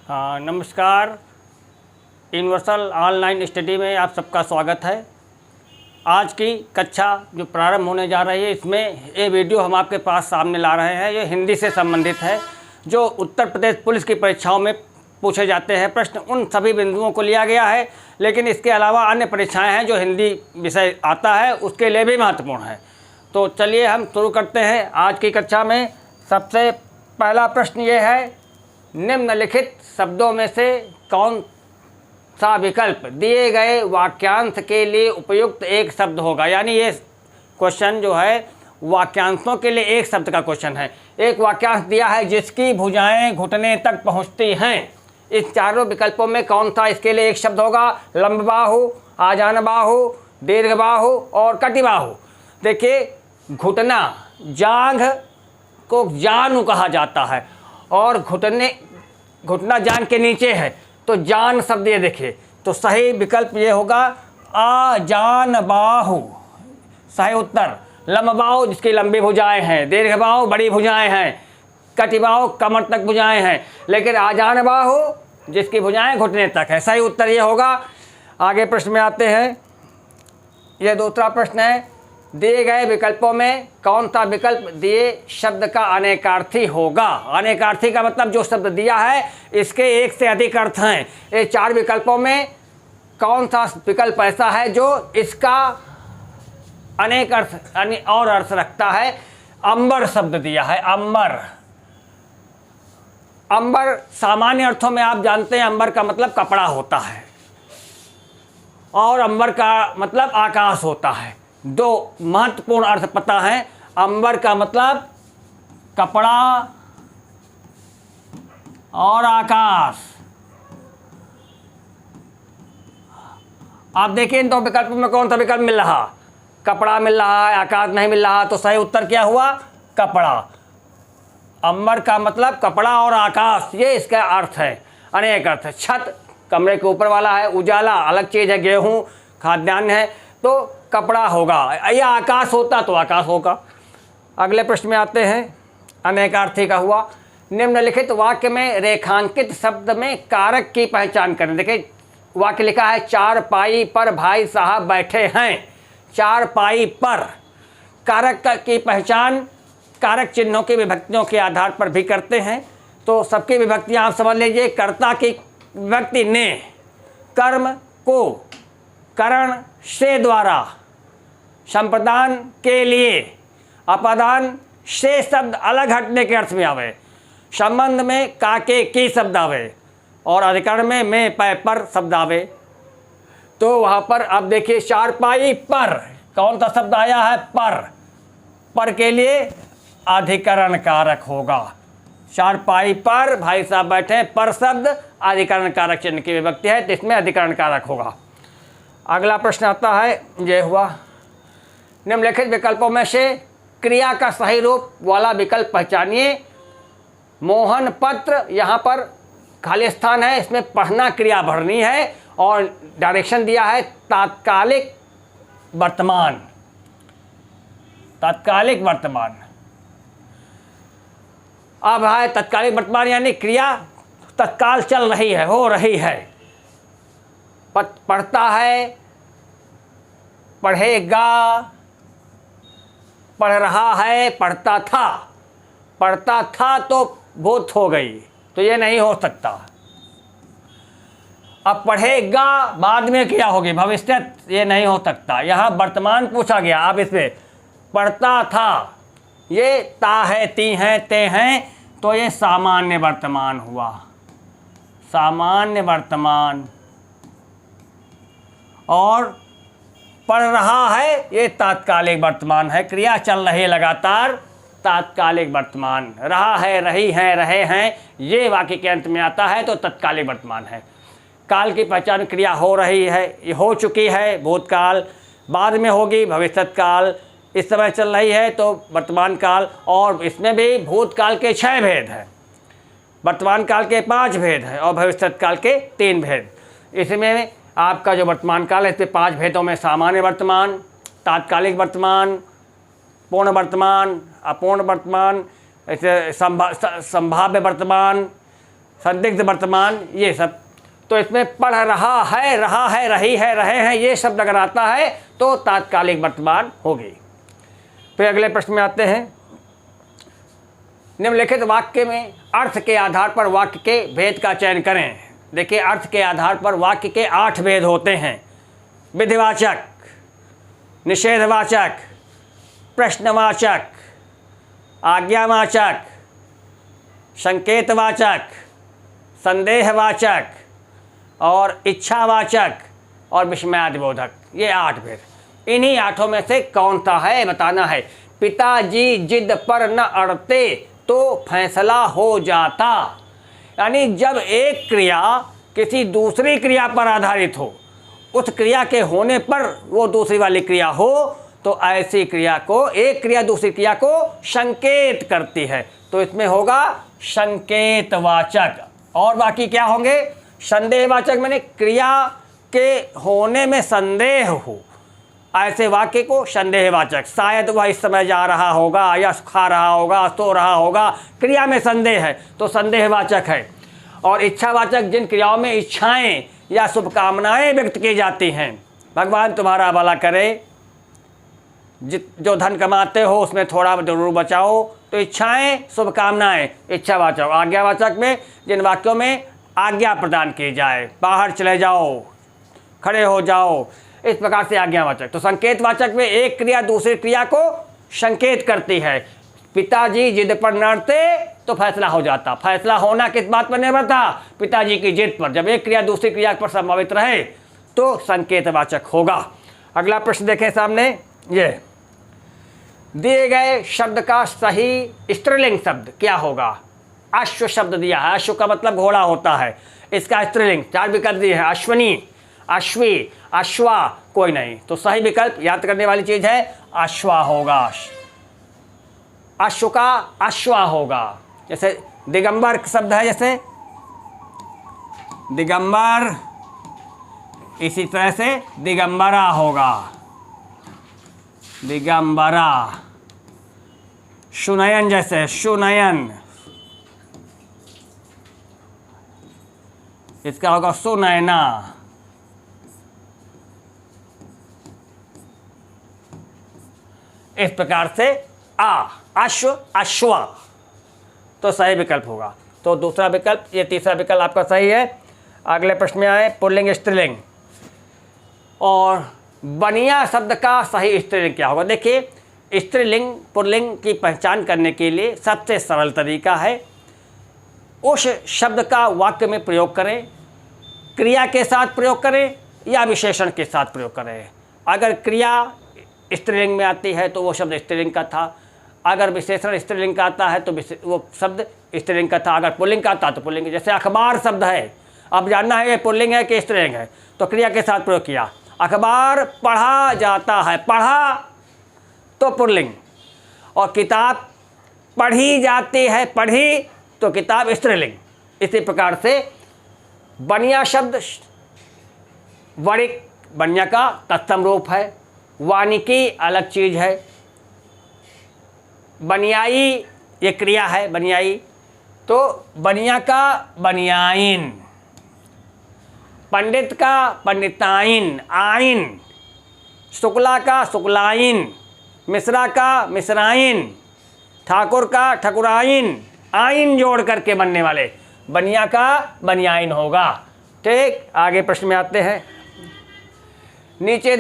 नमस्कार। Universal online study में आप सबका स्वागत है। आज की कक्षा जो प्रारंभ होने जा रही है, इसमें ये वीडियो हम आपके पास सामने ला रहे हैं। ये हिंदी से संबंधित है। जो उत्तर प्रदेश पुलिस की परीक्षाओं में पूछे जाते हैं प्रश्न, उन सभी बिंदुओं को लिया गया है। लेकिन इसके अलावा अन्य परीक्षाएं हैं जो हिंदी विषय आता है, उसके लिए भी महत्वपूर्ण है। तो चलिए हम शुरू करते हैं आज की कक्षा में। सबसे पहला प्रश्न ये है, निम्नलिखित शब्दों में से कौन सा विकल्प दिए गए वाक्यांश के लिए उपयुक्त एक शब्द होगा। यानी ये क्वेश्चन जो है वाक्यांशों के लिए एक शब्द का क्वेश्चन है। एक वाक्यांश दिया है, जिसकी भुजाएं घुटने तक पहुंचती हैं। इस चारों विकल्पों में कौन सा इसके लिए एक शब्द होगा। लंब बाहु, आजान बाहु, दीर्घ बाहु और कटि बाहु। देखिए, घुटना, जांघ को जानु कहा जाता है और घुटना जान के नीचे है, तो जान शब्द ये देखिए। तो सही विकल्प ये होगा आजान बाहु, सही उत्तर। लंब बाहु जिसकी लंबी भुजाएं हैं, दीर्घ बाहु बड़ी भुजाएं हैं, कटि बाहु कमर तक भुजाएं हैं, लेकिन आजान बाहु जिसकी भुजाएं घुटने तक है। सही उत्तर ये होगा। आगे प्रश्न में आते हैं। यह दूसरा प्रश्न है, दिए गए विकल्पों में कौन सा विकल्प दिए शब्द का अनेकार्थी होगा। अनेकार्थी का मतलब जो शब्द दिया है इसके एक से अधिक अर्थ हैं। ये चार विकल्पों में कौन सा विकल्प ऐसा है जो इसका अनेक अर्थ और अर्थ रखता है। अंबर शब्द दिया है, अंबर। अंबर सामान्य अर्थों में आप जानते हैं अंबर का मतलब कपड़ा होता है और अंबर का मतलब आकाश होता है। दो महत्वपूर्ण अर्थ पता है। अंबर का मतलब कपड़ा और आकाश। आप देखिए इन दो विकल्पों में कौन सा विकल्प मिल रहा। कपड़ा मिल रहा है, आकाश नहीं मिल रहा। तो सही उत्तर क्या हुआ, कपड़ा। अंबर का मतलब कपड़ा और आकाश, ये इसका अर्थ है, अनेक अर्थ है। छत कमरे के ऊपर वाला है, उजाला अलग चीज़ है, गेहूं खाद्यान्न है, तो कपड़ा होगा। या आकाश होता तो आकाश होगा। अगले प्रश्न में आते हैं, अनेकार्थी का हुआ। निम्नलिखित वाक्य में रेखांकित शब्द में कारक की पहचान करें। देखिए वाक्य लिखा है, चारपाई पर भाई साहब बैठे हैं। चारपाई पर, कारक की पहचान कारक चिन्हों की विभक्तियों के आधार पर भी करते हैं। तो सबकी विभक्तियां आप समझ लीजिए। कर्ता की विभक्ति ने, कर्म को करण से द्वारा, संप्रदान के लिए, अपादान से शब्द अलग हटने के अर्थ में आवे, संबंध में काके की शब्द आवे और अधिकरण में पै पर शब्द आवे। तो वहाँ पर अब देखिए, चारपाई पर कौन सा शब्द आया है, पर के लिए अधिकरण कारक होगा। चारपाई पर भाई साहब बैठे, पर शब्द अधिकरण कारक चिन्ह की विभक्ति है, तो इसमें अधिकरण कारक होगा। अगला प्रश्न आता है, यह हुआ, निम्नलिखित विकल्पों में से क्रिया का सही रूप वाला विकल्प पहचानिए। मोहन पत्र, यहाँ पर खाली स्थान है, इसमें पढ़ना क्रिया भरनी है और डायरेक्शन दिया है तात्कालिक वर्तमान। तात्कालिक वर्तमान। अब है तत्कालिक वर्तमान यानी क्रिया तत्काल चल रही है, हो रही है। पढ़ता है, पढ़ेगा, पढ़ रहा है, पढ़ता था। पढ़ता था तो भूत हो गई, तो ये नहीं हो सकता। अब पढ़ेगा बाद में क्या होगी, भविष्य, ये नहीं हो सकता। यहाँ वर्तमान पूछा गया। अब इसमें पढ़ता था, ये ता है, ती हैं, ते हैं, तो ये सामान्य वर्तमान हुआ, सामान्य वर्तमान। और पढ़ रहा है, ये तात्कालिक वर्तमान है, क्रिया चल रही है लगातार, तात्कालिक वर्तमान। रहा है, रही है, रहे हैं, ये वाक्य के अंत में आता है तो तत्कालिक वर्तमान है। काल की पहचान क्रिया हो रही है, ये हो चुकी है, भूतकाल, बाद में होगी भविष्यकाल, इस समय चल रही है तो वर्तमान काल। और इसमें भी भूतकाल के 6 भेद हैं, वर्तमान काल के 5 भेद हैं और भविष्यकाल के 3 भेद। इसमें आपका जो वर्तमान काल है, इसमें 5 भेदों में सामान्य वर्तमान, तात्कालिक वर्तमान, पूर्ण वर्तमान, अपूर्ण वर्तमान, ऐसे संभाव्य वर्तमान, संदिग्ध वर्तमान, ये सब। तो इसमें पढ़ रहा है, रही है, रहे हैं, ये शब्द अगर आता है तो तात्कालिक वर्तमान होगी। फिर अगले प्रश्न में आते हैं। निम्नलिखित वाक्य में अर्थ के आधार पर वाक्य के भेद का चयन करें। देखिए, अर्थ के आधार पर वाक्य के 8 भेद होते हैं। विधिवाचक, निषेधवाचक, प्रश्नवाचक, आज्ञावाचक, संकेतवाचक, संदेहवाचक और इच्छावाचक और विस्मयादिबोधक। ये 8 भेद। इन्हीं 8 में से कौन सा है बताना है। पिताजी जिद पर न अड़ते तो फैसला हो जाता। यानी जब एक क्रिया किसी दूसरी क्रिया पर आधारित हो, उस क्रिया के होने पर वो दूसरी वाली क्रिया हो, तो ऐसी क्रिया को, एक क्रिया दूसरी क्रिया को संकेत करती है। तो इसमें होगा संकेतवाचक। और बाकी क्या होंगे? संदेहवाचक, मैंने क्रिया के होने में संदेह हो, ऐसे वाक्य को संदेहवाचक। शायद वह इस समय जा रहा होगा या खा रहा होगा, सो रहा होगा, क्रिया में संदेह है तो संदेहवाचक है। और इच्छावाचक, जिन क्रियाओं में इच्छाएं या शुभकामनाएं व्यक्त की जाती हैं, भगवान तुम्हारा भला करे, जो धन कमाते हो उसमें थोड़ा जरूर बचाओ, तो इच्छाएं, शुभकामनाएं इच्छावाचक। आज्ञावाचक में जिन वाक्यों में आज्ञा प्रदान की जाए, बाहर चले जाओ, खड़े हो जाओ, इस प्रकार से आज्ञावाचक। तो संकेतवाचक में एक क्रिया दूसरी क्रिया को संकेत करती है। पिताजी जिद पर न अड़ते तो फैसला हो जाता। फैसला होना किस बात पर निर्भर था? पिताजी की जिद पर। जब एक क्रिया दूसरी क्रिया पर संभावित रहे तो संकेतवाचक होगा। अगला प्रश्न देखें सामने। ये दिए गए शब्द का सही स्त्रीलिंग शब्द क्या होगा? अश्व शब्द दिया है। अश्व का मतलब घोड़ा होता है। इसका स्त्रीलिंग 4 विकल्प दिए हैं। अश्वनी, अश्वी, अश्वा, कोई नहीं। तो सही विकल्प याद करने वाली चीज है अश्वा होगा। अश्व का अश्वा होगा। जैसे दिगंबर शब्द है, जैसे दिगंबर, इसी तरह से दिगंबरा होगा। दिगंबरा। सुनयन, जैसे सुनयन, इसका होगा सुनयना। इस प्रकार से अश्व, अश्वा, तो सही विकल्प होगा। तो दूसरा विकल्प, ये तीसरा विकल्प आपका सही है। अगले प्रश्न में आए पुल्लिंग स्त्रीलिंग। और बनिया शब्द का सही स्त्रीलिंग क्या होगा? देखिए, स्त्रीलिंग पुल्लिंग की पहचान करने के लिए सबसे सरल तरीका है, उस शब्द का वाक्य में प्रयोग करें, क्रिया के साथ प्रयोग करें या विशेषण के साथ प्रयोग करें। अगर क्रिया स्त्रीलिंग में आती है तो वो शब्द स्त्रीलिंग का था। अगर विशेषण स्त्रीलिंग का आता है तो वो शब्द स्त्रीलिंग का था। अगर पुल्लिंग का आता तो पुल्लिंग। जैसे अखबार शब्द है, अब जानना है ये पुल्लिंग है कि स्त्रीलिंग है, तो क्रिया के साथ प्रयोग किया। अखबार पढ़ा जाता है, पढ़ा तो पुल्लिंग। और किताब पढ़ी जाती है, पढ़ी तो किताब स्त्रीलिंग। इसी प्रकार से बनिया शब्द वणिक, बनिया का तत्सम रूप है। वानिकी अलग चीज है। बनियाई ये क्रिया है, बनियाई, तो बनिया का बनियाइन, पंडित का पंडिताइन, आइन, शुक्ला का शुक्लाइन, मिश्रा का मिश्राइन, ठाकुर का ठकुराइन, आइन जोड़ करके बनने वाले बनिया का बनियाइन होगा। ठीक, आगे प्रश्न में आते हैं। नीचे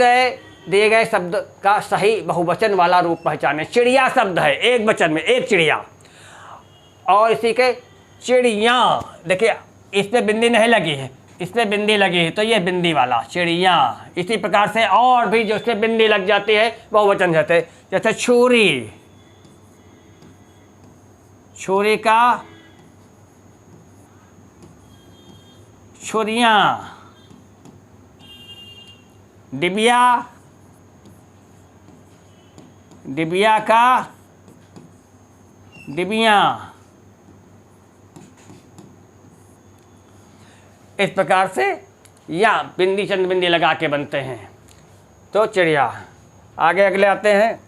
दिए गए शब्द का सही बहुवचन वाला रूप पहचाने। चिड़िया शब्द है, एक वचन में एक चिड़िया, और इसी के चिड़िया, देखिए इसमें बिंदी नहीं लगी है, इसमें बिंदी लगी है, तो ये बिंदी वाला चिड़िया। इसी प्रकार से और भी जो इसमें बिंदी लग जाती है बहुवचन जाते, जैसे छुरी, छुरी का छुरियाँ, डिबिया, डिबिया का डिबिया। इस प्रकार से या बिंदी चंद बिंदी लगा के बनते हैं, तो चिड़िया। आगे अगले आते हैं।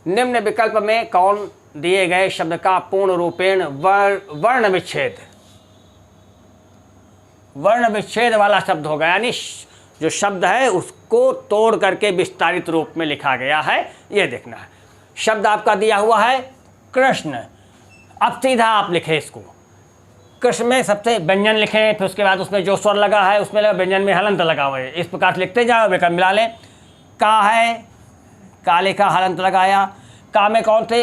निम्न विकल्प में कौन दिए गए शब्द का पूर्ण रूपेण वर्ण विच्छेद वाला शब्द होगा, यानी जो शब्द है उसको तोड़ करके विस्तारित रूप में लिखा गया है, ये देखना है। शब्द आपका दिया हुआ है कृष्ण। अब सीधा आप लिखें इसको। कृष्ण में सबसे व्यंजन लिखें, फिर उसके बाद उसमें जो स्वर लगा है उसमें लगा, व्यंजन में हलंत लगा हुआ है, इस प्रकार से लिखते जाओ, विकल्प मिला लें। का है, का लिखा, हलंत लगाया। का में कौन से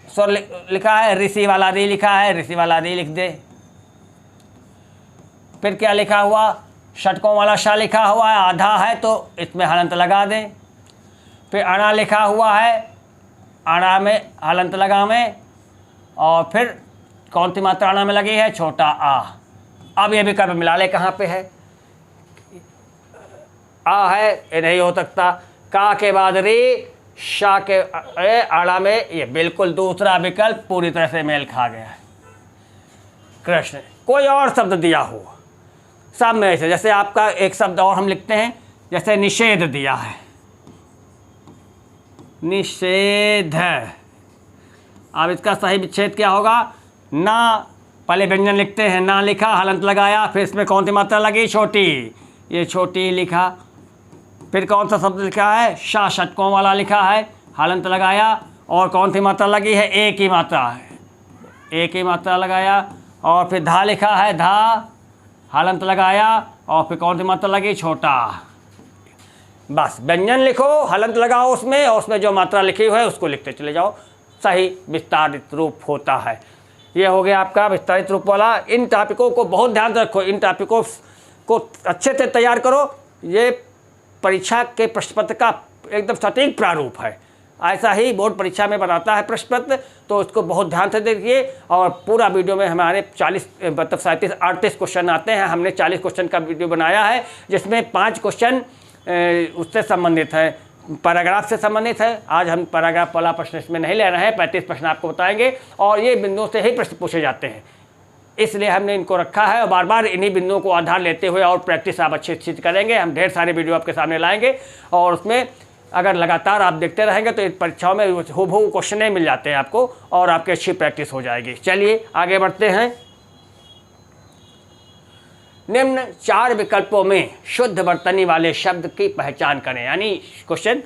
स्वर लिखा है, ऋषि वाला री लिखा है, ऋषि वाला री लिख दे। फिर क्या लिखा हुआ, षटकों वाला शा लिखा हुआ है, आधा है तो इसमें हलंत लगा दें। फिर अणा लिखा हुआ है, अणा में हलंत लगावें। और फिर कौन सी मात्रा अणा में लगी है, छोटा आ। अब ये विकल्प मिला ले, कहाँ पे है, आ है, ये नहीं हो सकता। का के बाद रे, शा के अणा में, ये बिल्कुल दूसरा विकल्प पूरी तरह से मेल खा गया है। कृष्ण। कोई और शब्द दिया हो सब में से, जैसे आपका एक शब्द और हम लिखते हैं, जैसे निषेध दिया है, निषेध। अब इसका सही विच्छेद क्या होगा, ना, पहले व्यंजन लिखते हैं, ना लिखा, हलंत लगाया, फिर इसमें कौन सी मात्रा लगी, छोटी, ये छोटी लिखा। फिर कौन सा शब्द लिखा है, शा, षटकों वाला लिखा है, हलंत लगाया, और कौन सी मात्रा लगी है, एक ही मात्रा है, एक ही मात्रा लगाया। और फिर धा लिखा है, धा, हलंत लगाया, और फिर कौन सी मात्रा लगी, छोटा। बस व्यंजन लिखो, हलंत लगाओ उसमें, और उसमें जो मात्रा लिखी हुई है उसको लिखते चले जाओ, सही विस्तारित रूप होता है। ये हो गया आपका विस्तारित रूप वाला। इन टॉपिकों को बहुत ध्यान से रखो, इन टॉपिकों को अच्छे से तैयार करो। ये परीक्षा के प्रश्न पत्र का एकदम सटीक प्रारूप है, ऐसा ही बोर्ड परीक्षा में बनाता है प्रश्न पत्र, तो इसको बहुत ध्यान से देखिए। और पूरा वीडियो में हमारे 37-38 क्वेश्चन आते हैं। हमने 40 क्वेश्चन का वीडियो बनाया है, जिसमें 5 क्वेश्चन उससे संबंधित है, पैराग्राफ से संबंधित है। आज हम पैराग्राफ वाला प्रश्न इसमें नहीं ले रहे हैं, 35 प्रश्न आपको बताएंगे, और ये बिंदुओं से ही प्रश्न पूछे जाते हैं, इसलिए हमने इनको रखा है। और बार बार इन्हीं बिंदुओं को आधार लेते हुए और प्रैक्टिस आप अच्छी करेंगे। हम ढेर सारे वीडियो आपके सामने लाएंगे, और उसमें अगर लगातार आप देखते रहेंगे तो इन परीक्षाओं में हूबहू क्वेश्चन मिल जाते हैं आपको, और आपकी अच्छी प्रैक्टिस हो जाएगी। चलिए आगे बढ़ते हैं। निम्न 4 विकल्पों में शुद्ध वर्तनी वाले शब्द की पहचान करें, यानी क्वेश्चन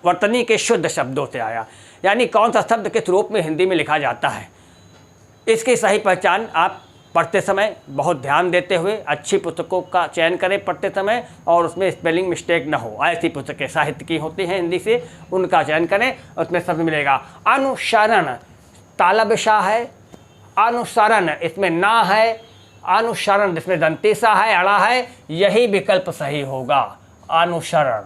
वर्तनी के शुद्ध शब्दों से आया, यानी कौन सा शब्द किस रूप में हिंदी में लिखा जाता है। इसकी सही पहचान आप पढ़ते समय बहुत ध्यान देते हुए अच्छी पुस्तकों का चयन करें पढ़ते समय, और उसमें स्पेलिंग मिस्टेक ना हो। ऐसी पुस्तकें साहित्य की होती हैं हिंदी से, उनका चयन करें, उसमें शब्द मिलेगा। अनुसरण, तालबशा है, अनुसरण इसमें ना है, अनुसरण जिसमें दंतीसा है, अड़ा है, यही विकल्प सही होगा, अनुसरण।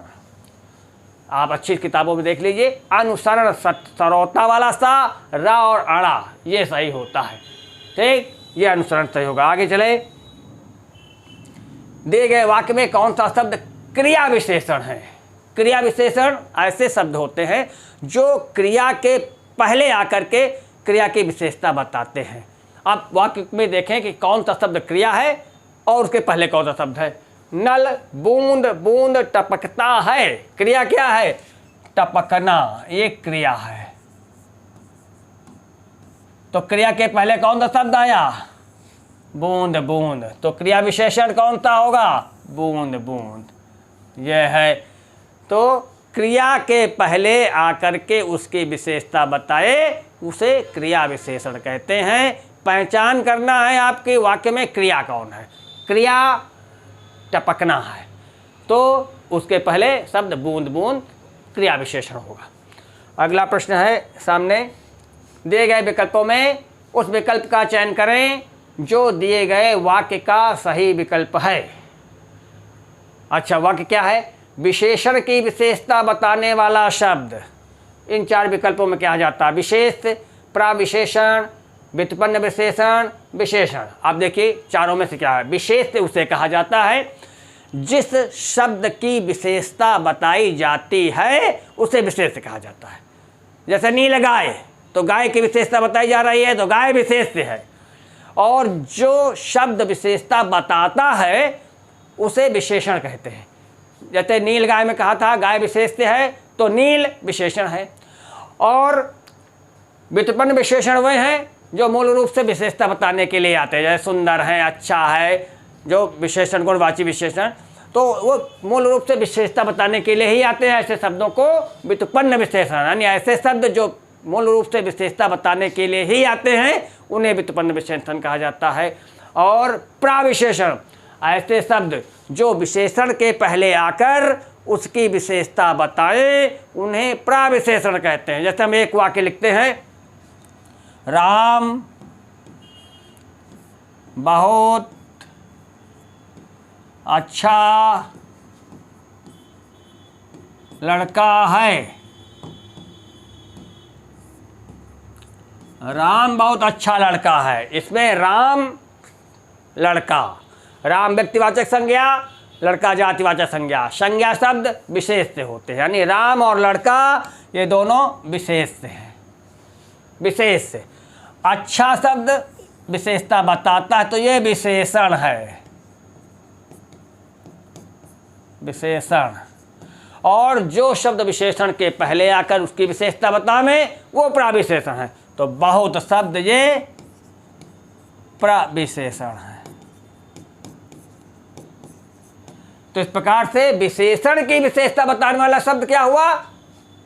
आप अच्छी किताबों में देख लीजिए, अनुसरण सरौता वाला सा, रा और अड़ा, ये सही होता है, ठीक, ये अनुसरण सही होगा। आगे चले। दिए गए वाक्य में कौन सा शब्द क्रिया विशेषण है। क्रिया विशेषण ऐसे शब्द होते हैं जो क्रिया के पहले आकर के क्रिया की विशेषता बताते हैं। आप वाक्य में देखें कि कौन सा शब्द क्रिया है और उसके पहले कौन सा शब्द है। नल, बूंद, बूंद टपकता है, क्रिया क्या है, टपकना, ये क्रिया है। तो क्रिया के पहले कौन सा शब्द आया, बूंद, बूंद, तो क्रिया विशेषण कौन सा होगा, बूंद, बूंद, यह है। तो क्रिया के पहले आकर के उसकी विशेषता बताए, उसे क्रिया विशेषण कहते हैं। पहचान करना है आपके वाक्य में क्रिया कौन है। क्रिया टपकना है, तो उसके पहले शब्द बूंद, बूंद क्रिया विशेषण होगा। अगला प्रश्न है सामने। दिए गए विकल्पों में उस विकल्प का चयन करें जो दिए गए वाक्य का सही विकल्प है। अच्छा, वाक्य क्या है, विशेषण की विशेषता बताने वाला शब्द। इन 4 विकल्पों में क्या आ जाता है, विशेष, प्रविशेषण, व्युत्पन्न विशेषण, विशेषण। आप देखिए चारों में से क्या है, विशेष उसे कहा जाता है जिस शब्द की विशेषता बताई जाती है, उसे विशेष कहा जाता है। जैसे नील गाय, तो गाय की विशेषता बताई जा रही है, तो गाय विशेष है। और जो शब्द विशेषता बताता है उसे विशेषण कहते हैं। जैसे नील गाय में कहा था गाय विशेष है, तो नील विशेषण है। और व्युत्पन्न विशेषण वे हैं जो मूल रूप से विशेषता बताने के लिए आते हैं, जैसे सुंदर है, अच्छा है, जो विशेषण गुणवाची विशेषण, तो वो मूल रूप से विशेषता बताने के लिए ही आते हैं। ऐसे शब्दों को व्युत्पन्न विशेषण, यानी ऐसे शब्द जो मूल रूप से विशेषता बताने के लिए ही आते हैं उन्हें व्युत्पन्न विशेषण कहा जाता है। और प्राविशेषण, ऐसे शब्द जो विशेषण के पहले आकर उसकी विशेषता बताएं उन्हें प्राविशेषण कहते हैं। जैसे हम एक वाक्य लिखते हैं, राम बहुत अच्छा लड़का है। राम बहुत अच्छा लड़का है, इसमें राम लड़का, राम व्यक्तिवाचक संज्ञा, लड़का जातिवाचक संज्ञा, संज्ञा शब्द विशेष से होते हैं, यानी राम और लड़का ये दोनों विशेष से हैं, विशेष से। अच्छा शब्द विशेषता बताता है तो ये विशेषण है, विशेषण। और जो शब्द विशेषण के पहले आकर उसकी विशेषता बतावे वो प्राविशेषण है। तो बहुत शब्द ये प्राविशेषण है। तो इस प्रकार से विशेषण की विशेषता बताने वाला शब्द क्या हुआ?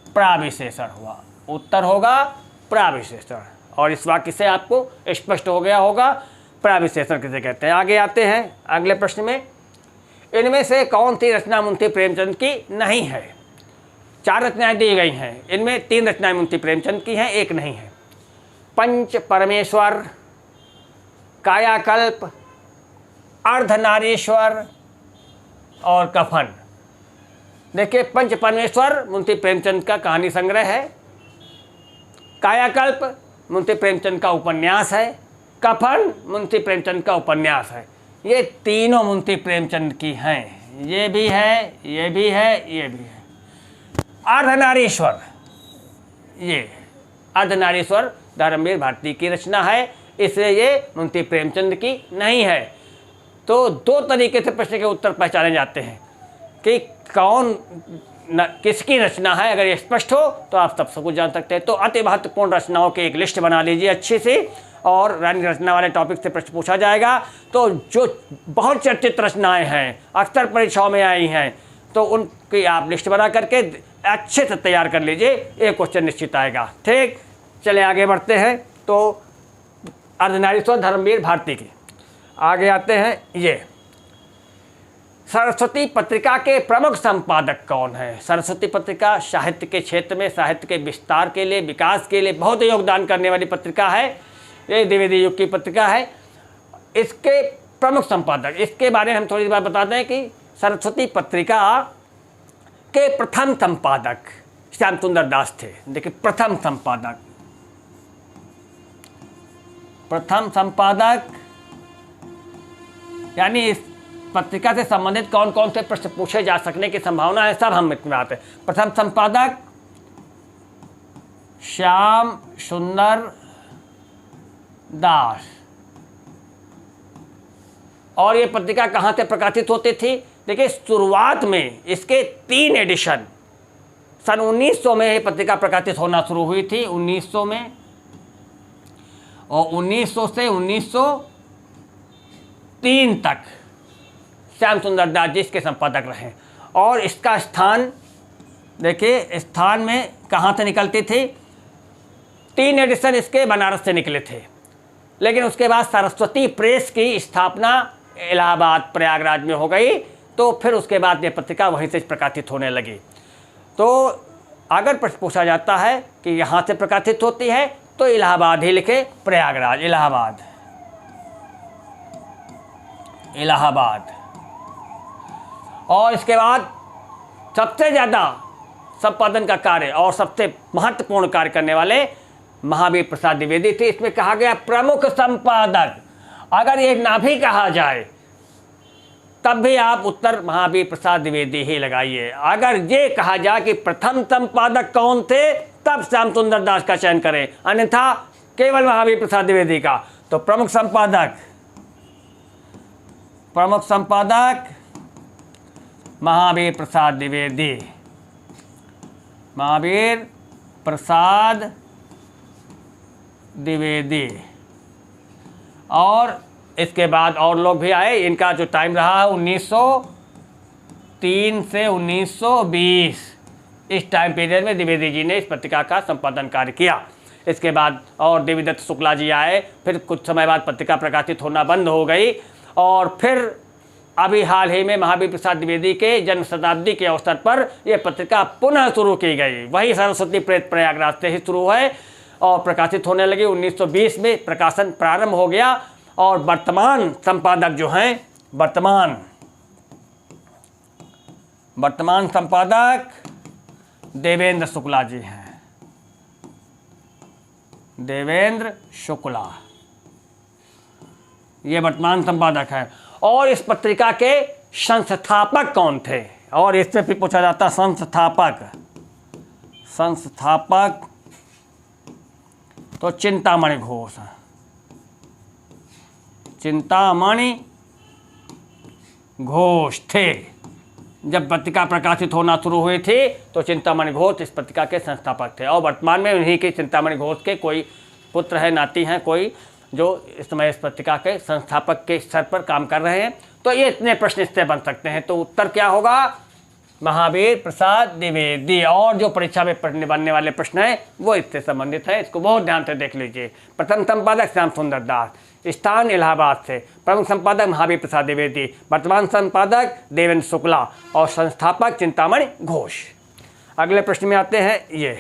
प्राविशेषण हुआ। उत्तर होगा प्राविशेषण। और इस वाक्य से आपको स्पष्ट हो गया होगा प्राविशेषण किसे कहते हैं। आगे आते हैं अगले प्रश्न में। इनमें से कौन सी रचना मुंशी प्रेमचंद की नहीं है? 4 रचनाएं दी गई हैं, इनमें 3 रचनाएं मुंशी प्रेमचंद की हैं, एक नहीं है। पंच परमेश्वर, कायाकल्प, अर्धनारीश्वर और कफन। देखिए, पंच परमेश्वर मुंशी प्रेमचंद का कहानी संग्रह है, कायाकल्प मुंशी प्रेमचंद का उपन्यास है, कफन मुंशी प्रेमचंद का उपन्यास है। ये तीनों मुंशी प्रेमचंद की हैं, ये भी है, ये भी है, ये भी है। अर्धनारीश्वर, ये अर्धनारीश्वर धर्मवीर भारती की रचना है, इसलिए ये मुंशी प्रेमचंद की नहीं है। तो 2 तरीके से प्रश्न के उत्तर पहचाने जाते हैं कि कौन किसकी रचना है। अगर ये स्पष्ट हो तो आप सब कुछ जान सकते हैं। तो अति महत्वपूर्ण रचनाओं की एक लिस्ट बना लीजिए अच्छी सी, और रानी रचना वाले टॉपिक से प्रश्न पूछा जाएगा। तो जो बहुत चर्चित रचनाएं हैं, अक्सर परीक्षाओं में आई हैं, तो उनकी आप लिस्ट बना करके अच्छे से तैयार कर लीजिए, एक क्वेश्चन निश्चित आएगा। ठीक, चले आगे बढ़ते हैं। तो अर्धनारीश्वर धर्मवीर भारती की। आगे आते हैं, ये सरस्वती पत्रिका के प्रमुख संपादक कौन है? सरस्वती पत्रिका साहित्य के क्षेत्र में साहित्य के विस्तार के लिए, विकास के लिए बहुत योगदान करने वाली पत्रिका है। ये द्विवेदी युग की पत्रिका है। इसके प्रमुख संपादक, इसके बारे में हम थोड़ी बात बताते हैं कि सरस्वती पत्रिका के प्रथम संपादक श्याम सुंदर दास थे। देखिए, प्रथम संपादक, प्रथम संपादक यानी इस पत्रिका से संबंधित कौन कौन से प्रश्न पूछे जा सकने की संभावना है, सब हम इसमें आते हैं। प्रथम संपादक श्याम सुंदर दास। और ये पत्रिका कहाँ से प्रकाशित होती थी? देखिए, शुरुआत में इसके 3 एडिशन, सन 1900 में ये पत्रिका प्रकाशित होना शुरू हुई थी, 1900 में, और 1900 से 1903 तक श्याम सुंदर दास जी इसके संपादक रहे। और इसका स्थान देखिए, स्थान में कहाँ से निकलती थी? 3 एडिशन इसके बनारस से निकले थे, लेकिन उसके बाद सरस्वती प्रेस की स्थापना इलाहाबाद प्रयागराज में हो गई, तो फिर उसके बाद ये पत्रिका वहीं से प्रकाशित होने लगी। तो अगर प्रश्न पूछा जाता है कि यहाँ से प्रकाशित होती है तो इलाहाबाद ही लिखे, प्रयागराज, इलाहाबाद, इलाहाबाद। और इसके बाद सबसे ज़्यादा संपादन का कार्य और सबसे महत्वपूर्ण कार्य करने वाले महावीर प्रसाद द्विवेदी थे। इसमें कहा गया प्रमुख संपादक। अगर ये ना भी कहा जाए तब भी आप उत्तर महावीर प्रसाद द्विवेदी ही लगाइए। अगर ये कहा जाए कि प्रथम संपादक कौन थे तब श्याम सुंदर दास का चयन करें, अन्यथा केवल महावीर प्रसाद द्विवेदी का। तो प्रमुख संपादक, प्रमुख संपादक महावीर प्रसाद द्विवेदी, महावीर प्रसाद द्विवेदी। और इसके बाद और लोग भी आए। इनका जो टाइम रहा है 1903 से 1920, इस टाइम पीरियड में द्विवेदी जी ने इस पत्रिका का संपादन कार्य किया। इसके बाद और देवीदत्त शुक्ला जी आए। फिर कुछ समय बाद पत्रिका प्रकाशित होना बंद हो गई और फिर अभी हाल ही में महावीर प्रसाद द्विवेदी के जन्म शताब्दी के अवसर पर यह पत्रिका पुनः शुरू की गई। वही सरस्वती प्रेस प्रयागराज से ही शुरू है और प्रकाशित होने लगी। 1920 में प्रकाशन प्रारंभ हो गया और वर्तमान संपादक जो हैं, वर्तमान संपादक देवेंद्र शुक्ला जी हैं। देवेंद्र शुक्ला ये वर्तमान संपादक है। और इस पत्रिका के संस्थापक कौन थे? और इससे भी पूछा जाता है संस्थापक तो चिंतामणि घोष। चिंतामणि घोष थे। जब पत्रिका प्रकाशित होना शुरू हुई थी तो चिंतामणि घोष इस पत्रिका के संस्थापक थे। और वर्तमान में उन्हीं के चिंतामणि घोष के कोई पुत्र है, नाती हैं कोई, जो इस समय इस पत्रिका के संस्थापक के स्तर पर काम कर रहे हैं। तो ये इतने प्रश्न इससे बन सकते हैं। तो उत्तर क्या होगा? महावीर प्रसाद द्विवेदी। और जो परीक्षा में बनने वाले प्रश्न हैं वो इससे संबंधित है, इसको बहुत ध्यान से देख लीजिए। प्रथम संपादक श्याम सुंदर दास, स्थान इलाहाबाद से। प्रमुख संपादक महावीर प्रसाद द्विवेदी, वर्तमान संपादक देवेंद्र शुक्ला और संस्थापक चिंतामणि घोष। अगले प्रश्न में आते हैं। ये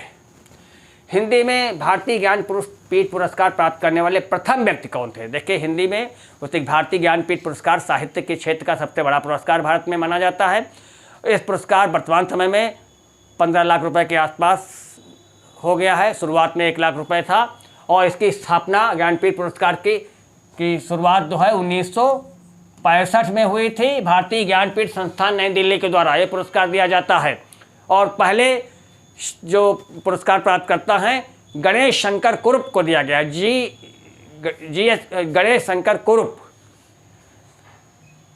हिंदी में भारतीय ज्ञानपीठ पुरस्कार प्राप्त करने वाले प्रथम व्यक्ति कौन थे? देखिए, हिंदी में उसे भारतीय ज्ञानपीठ पुरस्कार साहित्य के क्षेत्र का सबसे बड़ा पुरस्कार भारत में माना जाता है। इस पुरस्कार वर्तमान समय में 15 लाख रुपए के आसपास हो गया है। शुरुआत में 1 लाख रुपए था और इसकी स्थापना ज्ञानपीठ पुरस्कार की शुरुआत जो है 1965 में हुई थी। भारतीय ज्ञानपीठ संस्थान नई दिल्ली के द्वारा ये पुरस्कार दिया जाता है। और पहले जो पुरस्कार प्राप्त करता है गणेश शंकर कुरुप को दिया गया। गणेश शंकर कुरुप,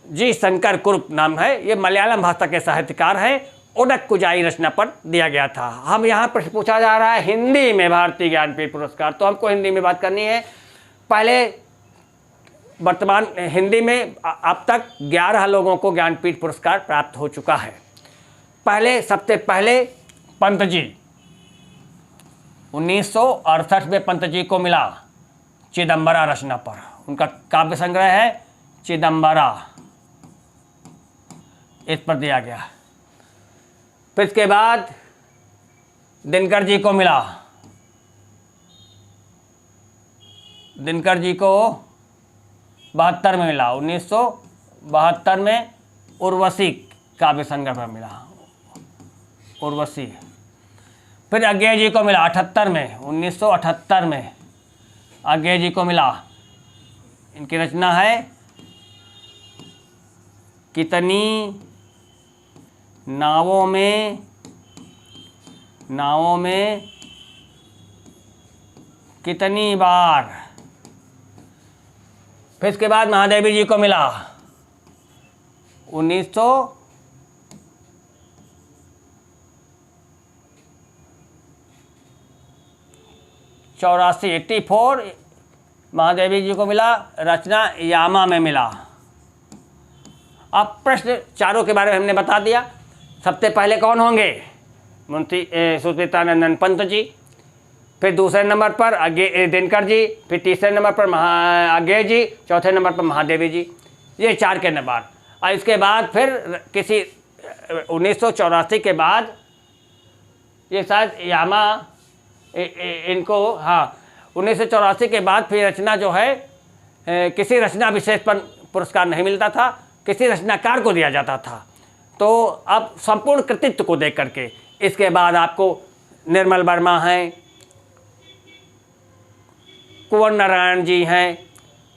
जी शंकर कुरुप नाम है। ये मलयालम भाषा के साहित्यकार हैं। ओडक्कुजाई रचना पर दिया गया था। हम यहाँ पर पूछा जा रहा है हिंदी में भारतीय ज्ञानपीठ पुरस्कार, तो हमको हिंदी में बात करनी है। पहले वर्तमान हिंदी में अब तक 11 लोगों को ज्ञानपीठ पुरस्कार प्राप्त हो चुका है। सबसे पहले पंत जी, 1968 में पंत जी को मिला चिदंबरा रचना पर। उनका काव्य संग्रह है चिदंबरा, इस पर दिया गया। फिर इसके बाद दिनकर जी को मिला। दिनकर जी को 72 में मिला। 1972 में उर्वशी काव्य संग्रह पर मिला, उर्वशी। फिर अज्ञेय जी को मिला 78 में, 1978 में अज्ञेय जी को मिला। इनकी रचना है कितनी नावों में कितनी बार। फिर इसके बाद महादेवी जी को मिला 1984 महादेवी जी को मिला। रचना यामा में मिला। अब प्रश्न चारों के बारे में हमने बता दिया। सबसे पहले कौन होंगे? मुंशी सुचरितानंदन पंत जी। फिर दूसरे नंबर पर दिनकर जी। फिर तीसरे नंबर पर अज्ञेय जी। चौथे नंबर पर महादेवी जी। ये 4 के नंबर। और इसके बाद फिर किसी 1984 के बाद ये शायद यामा इनको 1984 के बाद फिर रचना जो है किसी रचना विशेष पर पुरस्कार नहीं मिलता था, किसी रचनाकार को दिया जाता था। तो अब संपूर्ण कृतित्व को देख करके इसके बाद आपको निर्मल वर्मा हैं, कुंवर नारायण जी हैं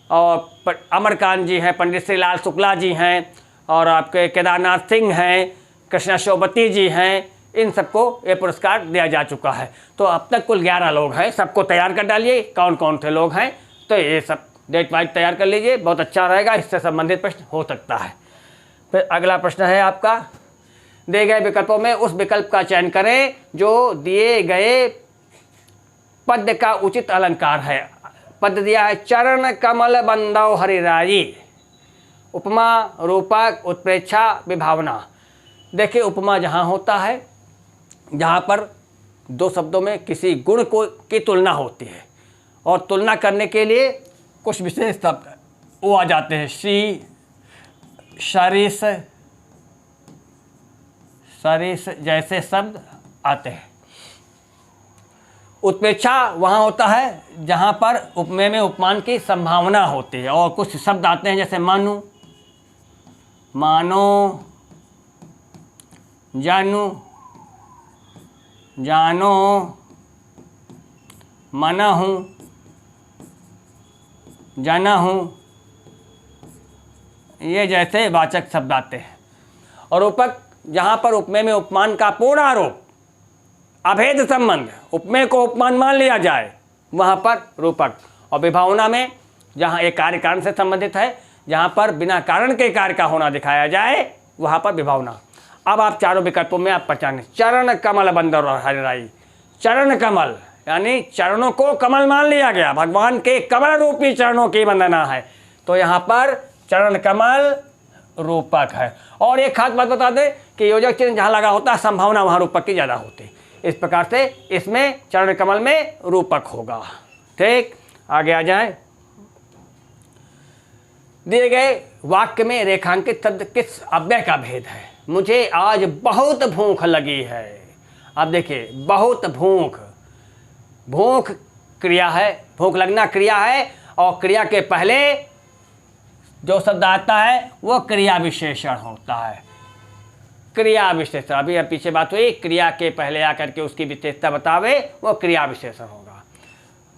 और अमरकांत जी हैं, पंडित श्रीलाल शुक्ला जी हैं और आपके केदारनाथ सिंह हैं, कृष्णा शोभती जी हैं। इन सबको ये पुरस्कार दिया जा चुका है। तो अब तक कुल 11 लोग हैं। सबको तैयार कर डालिए कौन कौन से लोग हैं। तो ये सब डेट वाइज तैयार कर लीजिए, बहुत अच्छा रहेगा। इससे संबंधित प्रश्न हो सकता है। फिर अगला प्रश्न है आपका, दिए गए विकल्पों में उस विकल्प का चयन करें जो दिए गए पद्य का उचित अलंकार है। पद्य दिया है चरण कमल बंदौ हरिराई, उपमा रूपक उत्प्रेक्षा विभावना। देखिए उपमा जहाँ होता है जहाँ पर दो शब्दों में किसी गुण को की तुलना होती है और तुलना करने के लिए कुछ विशेष शब्द वो आ जाते हैं। सी सरिस सरिस जैसे शब्द आते हैं। उत्प्रेक्षा वहाँ होता है जहाँ पर उपमेय में उपमान की संभावना होती है और कुछ शब्द आते हैं जैसे मानो, मानो, जानू, जानो, मनहु, जनहु, ये जैसे वाचक शब्द आते हैं। और रूपक जहाँ पर उपमेय में उपमान का पूर्ण आरोप, अभेद संबंध, उपमेय को उपमान मान लिया जाए, वहाँ पर रूपक। और विभावना में जहाँ एक कार्य कारण से संबंधित है, जहाँ पर बिना कारण के कार्य का होना दिखाया जाए, वहाँ पर विभावना। अब आप चारों विकल्पों में आप पहचानें। चरण कमल बंदौ हरिराई, चरण कमल यानी चरणों को कमल मान लिया गया, भगवान के कमल रूपी चरणों की वंदना है, तो यहाँ पर चरण कमल रूपक है। और एक खास बात बता दें कि योजक चिन्ह जहाँ लगा होता है संभावना वहाँ रूपक की ज़्यादा होती है। इस प्रकार से इसमें चरण कमल में रूपक होगा। ठीक, आगे आ जाए। दिए गए वाक्य में रेखांकित शब्द किस अव्यय का भेद है? मुझे आज बहुत भूख लगी है। अब देखिए बहुत भूख, भूख क्रिया है, भूख लगना क्रिया है और क्रिया के पहले जो शब्द आता है वो क्रिया विशेषण होता है। क्रिया विशेषण, अभी पीछे बात हुई, क्रिया के पहले आकर के उसकी विशेषता बतावे वो क्रिया विशेषण होगा।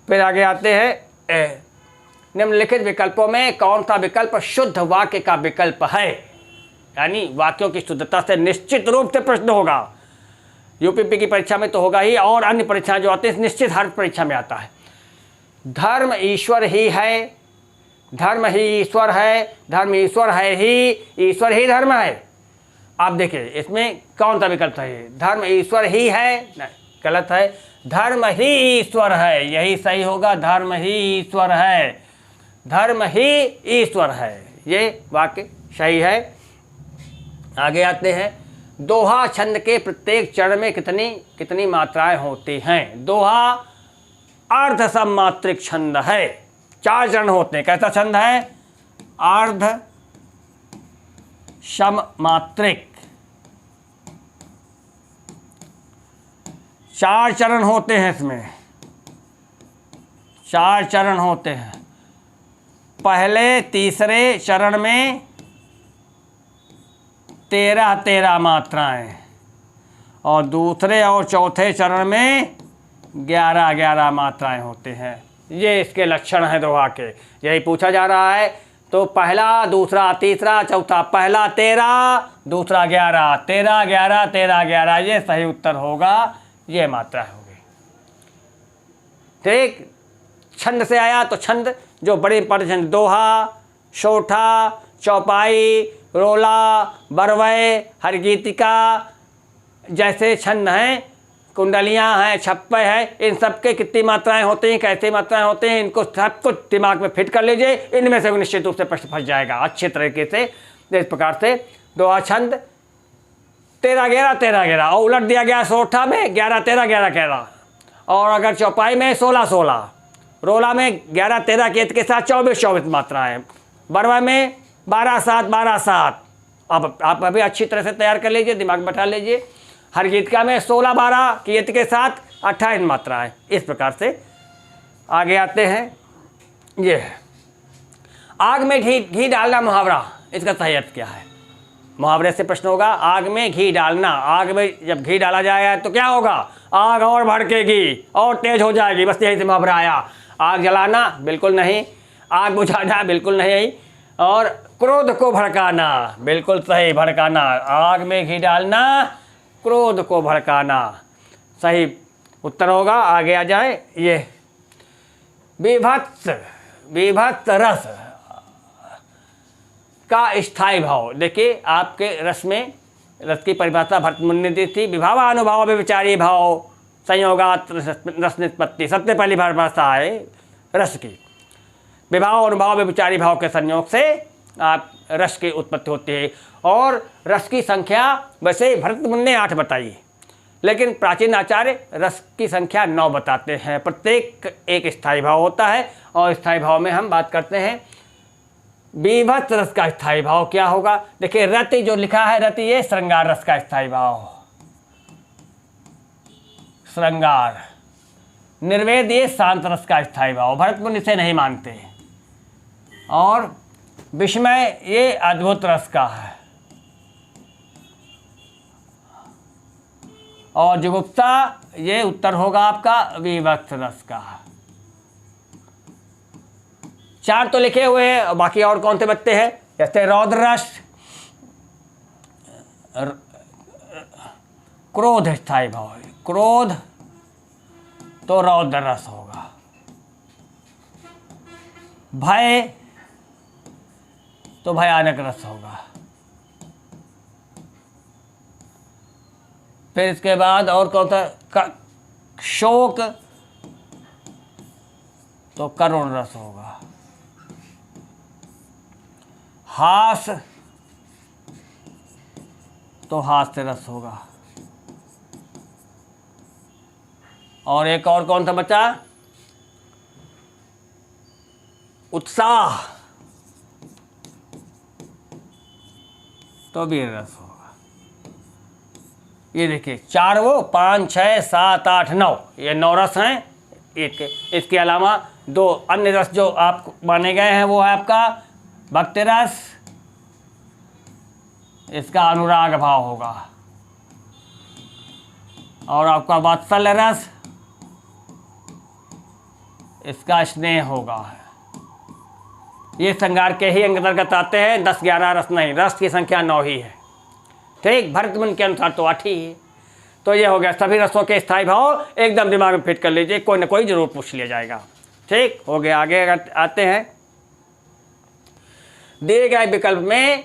फिर आगे आते हैं, निम्नलिखित विकल्पों में कौन सा विकल्प शुद्ध वाक्य का विकल्प है? यानी वाक्यों की शुद्धता से निश्चित रूप से प्रश्न होगा। यूपीपी की परीक्षा में तो होगा ही, और अन्य परीक्षाएं जो आती हैं निश्चित हर परीक्षा में आता है। धर्म ईश्वर ही है, धर्म ही ईश्वर है, धर्म ईश्वर है ही, ईश्वर ही धर्म है। आप देखिए इसमें कौन सा विकल्प है? धर्म ईश्वर ही है, नहीं गलत है, धर्म ही ईश्वर है, यही सही होगा। धर्म ही ईश्वर है, धर्म ही ईश्वर है, ये वाक्य सही है। आगे आते हैं। दोहा छंद के प्रत्येक चरण में कितनी कितनी मात्राएं होती हैं? दोहा अर्ध सममात्रिक छंद है, 4 चरण होते हैं। कैसा छंद है? अर्ध सममात्रिक, 4 चरण होते हैं इसमें, 4 चरण होते हैं। पहले तीसरे चरण में 13 मात्राएं और दूसरे और चौथे चरण में 11 मात्राएं होते हैं। ये इसके लक्षण हैं दोहा के, यही पूछा जा रहा है। तो पहला, दूसरा, तीसरा, चौथा, पहला 13, दूसरा 11, 13 11 13 11, ये सही उत्तर होगा, ये मात्रा होगी। ठीक, छंद से आया तो छंद जो बड़े इंपॉर्टेंट छंद, दोहा, सोठा, चौपाई, रोला, बरवय, हरगीतिका जैसे छंद हैं, कुंडलियाँ हैं, छप्पे हैं, इन सब के कितनी मात्राएं होती हैं, कैसी मात्राएं होती हैं, इनको सब कुछ दिमाग में फिट कर लीजिए। इनमें से निश्चित रूप से प्रश्न फंस जाएगा अच्छे तरीके से। इस प्रकार से दोहा छंद 13 11 13 11, और उलट दिया गया सोठा में 11 13 11 11, और अगर चौपाई में 16 16, रोला में 11 13 के साथ 24 24 मात्राएँ, बरवा में 12 7 12 7। अब आप अभी अच्छी तरह से तैयार कर लीजिए, दिमाग बैठा लीजिए। हरगीतिका में 16 12 की के साथ 28 मात्राएँ। इस प्रकार से आगे आते हैं। ये है आग में घी डालना मुहावरा, इसका सही अर्थ क्या है? मुहावरे से प्रश्न होगा, आग में घी डालना। आग में जब घी डाला जाएगा तो क्या होगा? आग और भड़केगी और तेज हो जाएगी, बस यही से मुहावरा आया। आग जलाना बिल्कुल नहीं, आग बुझाना बिल्कुल नहीं, और क्रोध को भड़काना बिल्कुल सही, भड़काना। आग में घी डालना, क्रोध को भड़काना, सही उत्तर होगा। आगे आ जाए। ये विभत्स रस का स्थायी भाव। देखिए आपके रस में, रस की परिभाषा भरतमुनि ने दी थी, विभावानुभाव विचारी भाव, संयोगात रस निष्पत्ति, सबसे पहली भाषा है रस की। विभाव अनुभाव व्यभिचारी भाव के संयोग से आप रस की उत्पत्ति होती है। और रस की संख्या वैसे भरतमुनि ने 8 बताई, लेकिन प्राचीन आचार्य रस की संख्या 9 बताते हैं। प्रत्येक एक स्थायी भाव होता है, और स्थायी भाव में हम बात करते हैं विभक्त रस का स्थायी भाव क्या होगा। देखिए रति जो लिखा है, रति ये श्रृंगार रस का स्थायी भाव, श्रृंगार। निर्वेद ये शांत रस का स्थायी भाव, भरतमुनि इसे नहीं मानते। और विस्मय ये अद्भुत रस का है, और जुगुप्सा ये उत्तर होगा आपका विभक्त रस का। 4 तो लिखे हुए हैं, और बाकी और कौन से बचते हैं, जैसे रौद्र रस, क्रोध स्थायी भाव, क्रोध तो रौद्र रस होगा। भय तो भयानक रस होगा। फिर इसके बाद और कौन सा, शोक तो करुण रस होगा। हास तो हास्य रस होगा। और एक और कौन सा बचा, उत्साह तो वीर रस होगा। ये देखिए 4 वो 5 6 7 8 9 ये 9 रस हैं। इसके अलावा 2 अन्य रस जो आप माने गए हैं वो है आपका भक्ति रस, इसका अनुराग भाव होगा, और आपका वात्सल्य रस, इसका स्नेह होगा। ये श्रृंगार के ही अंतर्गत आते हैं, 10-11 रस नहीं, रस की संख्या 9 ही है। ठीक, भरतमुनि के अनुसार तो 8 ही है। तो ये हो गया सभी रसों के स्थायी भाव, एकदम दिमाग में फिट कर लीजिए, कोई ना कोई जरूर पूछ लिया जाएगा। ठीक हो गया। आगे आते हैं, दिए गए विकल्प में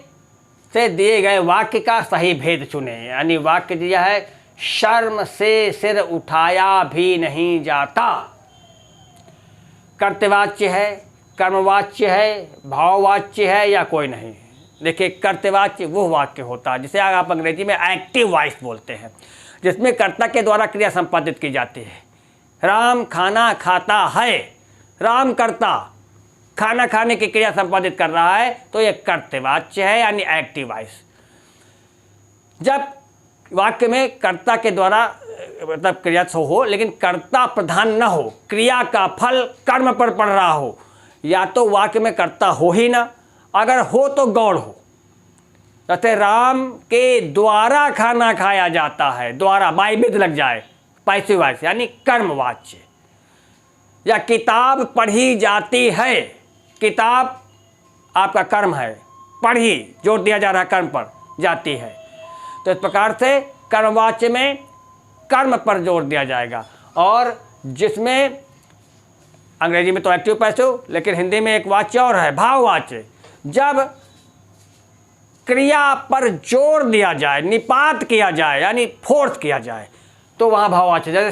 से दिए गए वाक्य का सही भेद चुने। यानी वाक्य दिया है, शर्म से सिर उठाया भी नहीं जाता। कर्तवाच्य है, कर्मवाच्य है, भाववाच्य है या कोई नहीं। देखिए कर्तवाच्य वो वाक्य होता है जिसे आप अंग्रेजी में एक्टिव वॉइस बोलते हैं, जिसमें कर्ता के द्वारा क्रिया संपादित की जाती है। राम खाना खाता है, राम कर्ता खाना खाने की क्रिया संपादित कर रहा है, तो यह कर्तवाच्य है यानी एक्टिव वॉइस। जब वाक्य में कर्ता के द्वारा मतलब क्रिया हो, लेकिन कर्ता प्रधान न हो, क्रिया का फल कर्म पर पड़ रहा हो, या तो वाक्य में कर्ता हो ही ना, अगर हो तो गौड़ हो। जैसे राम के द्वारा खाना खाया जाता है, द्वारा बाई विध लग जाए, पैसिव वॉइस यानी कर्मवाच्य। या किताब पढ़ी जाती है, किताब आपका कर्म है, पढ़ी जोर दिया जा रहा है कर्म पर, जाती है। तो इस प्रकार से कर्मवाच्य में कर्म पर जोर दिया जाएगा। और जिसमें अंग्रेजी में तो एक्टिव पैसिव, लेकिन हिंदी में एक वाच्य और है भाववाच्य। जब क्रिया पर जोर दिया जाए, निपात किया जाए यानी फोर्स किया जाए, तो वहाँ भाववाच्य। जैसे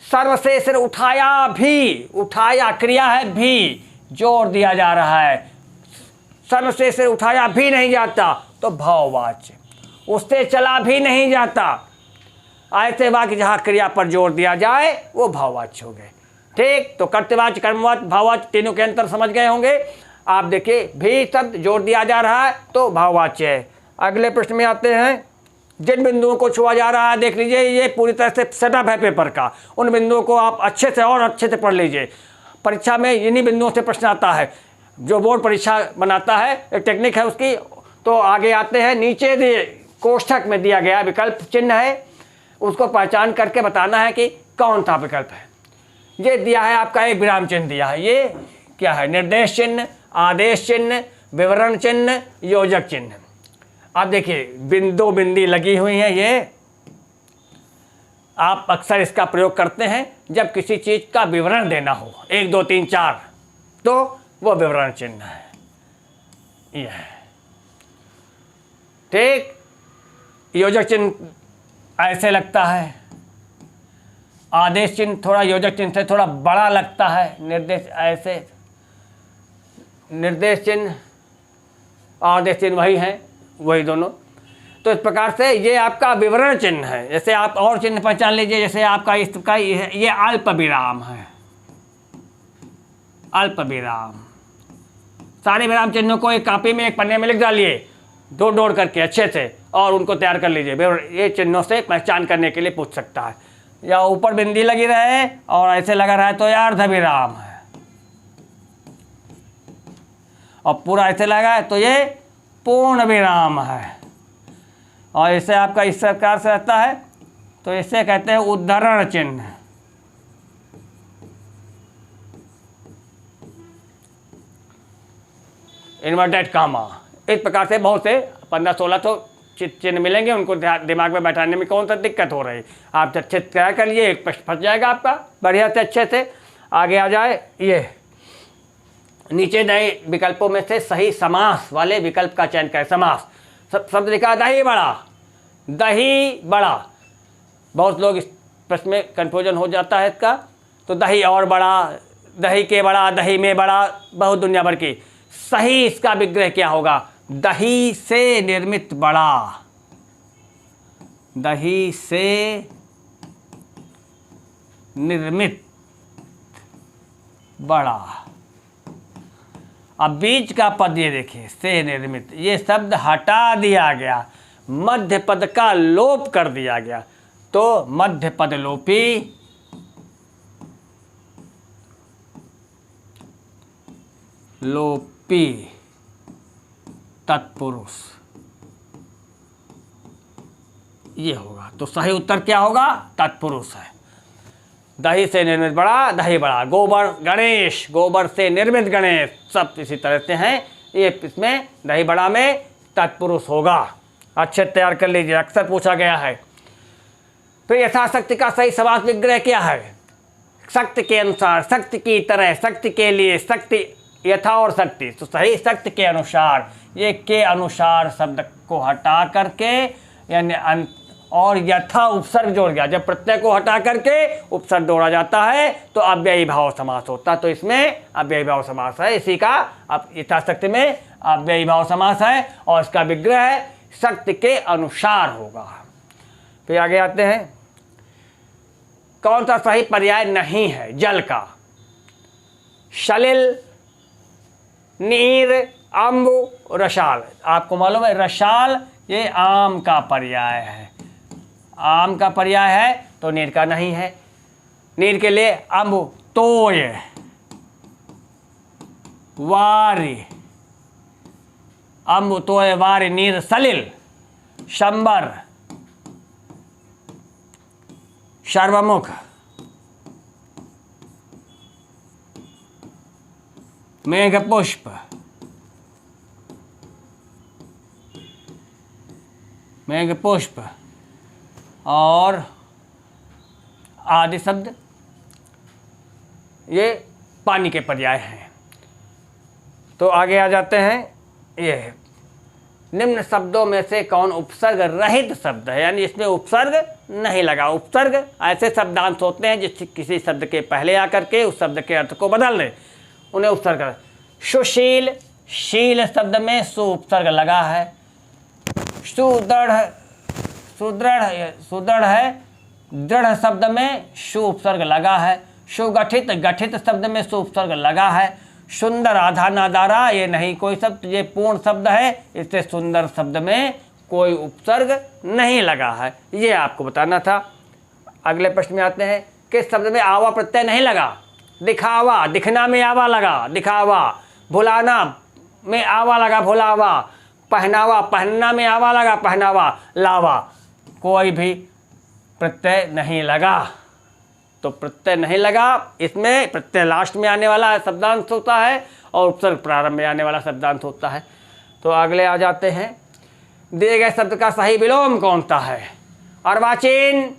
सर्व से सिर उठाया भी, उठाया क्रिया है, भी जोर दिया जा रहा है, सर्व से सिर उठाया भी नहीं जाता, तो भाववाच्य। उससे चला भी नहीं जाता, ऐसे वाक्य जहाँ क्रिया पर जोर दिया जाए वो भाववाच्य हो गए। ठीक, तो कर्तवाच्य, कर्मवाच्य, भाववाच्य तीनों के अंतर समझ गए होंगे आप। देखिए भी शब्द जोर दिया जा रहा है तो भाववाच्य है। अगले प्रश्न में आते हैं, जिन बिंदुओं को छुआ जा रहा है, देख लीजिए ये पूरी तरह से सेटअप है पेपर का, उन बिंदुओं को आप अच्छे से और अच्छे से पढ़ लीजिए। परीक्षा में इन्हीं बिंदुओं से प्रश्न आता है, जो बोर्ड परीक्षा बनाता है, एक टेक्निक है उसकी। तो आगे आते हैं, नीचे दिए कोष्ठक में दिया गया विकल्प चिन्ह है, उसको पहचान करके बताना है कि कौन सा विकल्प है। ये दिया है आपका एक विराम चिन्ह दिया है, ये क्या है, निर्देश चिन्ह, आदेश चिन्ह, विवरण चिन्ह, योजक चिन्ह। अब देखिए बिंदु बिंदी लगी हुई है, ये आप अक्सर इसका प्रयोग करते हैं जब किसी चीज़ का विवरण देना हो, 1 2 3 4, तो वो विवरण चिन्ह है यह। ठीक, योजक चिन्ह ऐसे लगता है, आदेश चिन्ह थोड़ा योजक चिन्ह से थोड़ा बड़ा लगता है, निर्देश ऐसे, निर्देश चिन्ह आदेश चिन्ह वही हैं, वही दोनों। तो इस प्रकार से ये आपका विवरण चिन्ह है। जैसे आप और चिन्ह पहचान लीजिए, जैसे आपका इसका ये अल्प विराम है, अल्प विराम। सारे विराम चिन्हों को एक कॉपी में, एक पन्ने में लिख डालिए, दो जोड़ करके अच्छे से, और उनको तैयार कर लीजिए। ये चिन्हों से पहचान करने के लिए पूछ सकता है। या ऊपर बिंदी लगी रहे और ऐसे लगा रहा है तो यह अर्ध विराम है, और पूरा ऐसे लगा है तो ये पूर्ण विराम है। और इसे आपका इस प्रकार से रहता है तो इसे कहते हैं उद्धरण चिन्ह। Inverted comma. इस प्रकार से बहुत से 1500-1600 चिन्ह मिलेंगे, उनको दिमाग में बैठाने में कौन सा दिक्कत हो रही। आप अच्छे तैयार कर लिए, एक प्रश्न फंस जाएगा आपका बढ़िया से, अच्छे से आगे आ जाए। ये नीचे नए विकल्पों में से सही समास वाले विकल्प का चयन करें। समास शब्द लिखा दही बड़ा, दही बड़ा। बहुत लोग इस प्रश्न में कन्फ्यूजन हो जाता है इसका। तो दही और बड़ा, दही के बड़ा, दही में बड़ा, बहुत दुनिया भर की। सही इसका विग्रह क्या होगा? दही से निर्मित बड़ा, दही से निर्मित बड़ा। अब बीच का पद ये देखिए, से निर्मित, ये शब्द हटा दिया गया, मध्य पद का लोप कर दिया गया। तो मध्य पद लोपी, लोपी तत्पुरुष, ये होगा। तो सही उत्तर क्या होगा? तत्पुरुष है। दही से निर्मित बड़ा, दही बड़ा। गोबर गणेश, गोबर से निर्मित गणेश, सब इसी तरह से हैं। ये इसमें दही बड़ा में तत्पुरुष होगा। अच्छे तैयार कर लीजिए, अक्सर पूछा गया है। फिर यथाशक्ति का सही समास विग्रह क्या है? शक्ति के अनुसार, शक्ति की तरह, शक्ति के लिए, शक्ति, यथा और शक्ति। तो सही शक्ति के अनुसार, ये के अनुसार शब्द को हटा करके, यानी और यथा उपसर्ग जोड़ गया। जब प्रत्यय को हटा करके उपसर्ग जोड़ा जाता है तो अव्ययी भाव समास होता है। तो इसमें अव्ययी भाव समास है। इसी का अब यथाशक्ति में अव्ययी भाव समास है, और इसका विग्रह शक्ति के अनुसार होगा। फिर आगे आते हैं, कौन सा सही पर्याय नहीं है जल का? सलिल, नीर, अम्बु, रसाल। आपको मालूम है रसाल ये आम का पर्याय है, आम का पर्याय है, तो नीर का नहीं है। नीर के लिए अम्बु, तोय, वारी, अम्बु, तोय, वारी, नीर, सलिल, शंबर, सर्वमुख, मेघपुष्प, मेघपुष्प और आदि शब्द ये पानी के पर्याय हैं। तो आगे आ जाते हैं, ये निम्न शब्दों में से कौन उपसर्ग रहित शब्द है, यानी इसमें उपसर्ग नहीं लगा। उपसर्ग ऐसे शब्दांश होते हैं जिस किसी शब्द के पहले आकर के उस शब्द के अर्थ को बदल दें, उन्हें उपसर्ग। सुशील, शील शब्द में सु उपसर्ग लगा है। सुदृढ़, सुदृढ़, सुदृढ़ है, दृढ़ शब्द में सु उपसर्ग लगा है। सुगठित, गठित शब्द में सु उपसर्ग लगा है। सुंदर, आधा नादारा, ये नहीं कोई शब्द, ये पूर्ण शब्द है, इससे सुंदर शब्द में कोई उपसर्ग नहीं लगा है। ये आपको बताना था। अगले प्रश्न में आते हैं, किस शब्द में आवा प्रत्यय नहीं लगा? दिखावा, दिखना में आवा लगा, दिखावा। भुलाना में आवा लगा, भुलावा। पहनावा, पहनना में आवा लगा, पहनावा। लावा, कोई भी प्रत्यय नहीं लगा। तो प्रत्यय नहीं लगा, इसमें प्रत्यय लास्ट में आने वाला शब्दांश होता है और उपसर्ग प्रारंभ में आने वाला शब्दांश होता है। तो अगले आ जाते हैं, दिए गए शब्द का सही विलोम कौन सा है? अर्वाचीन,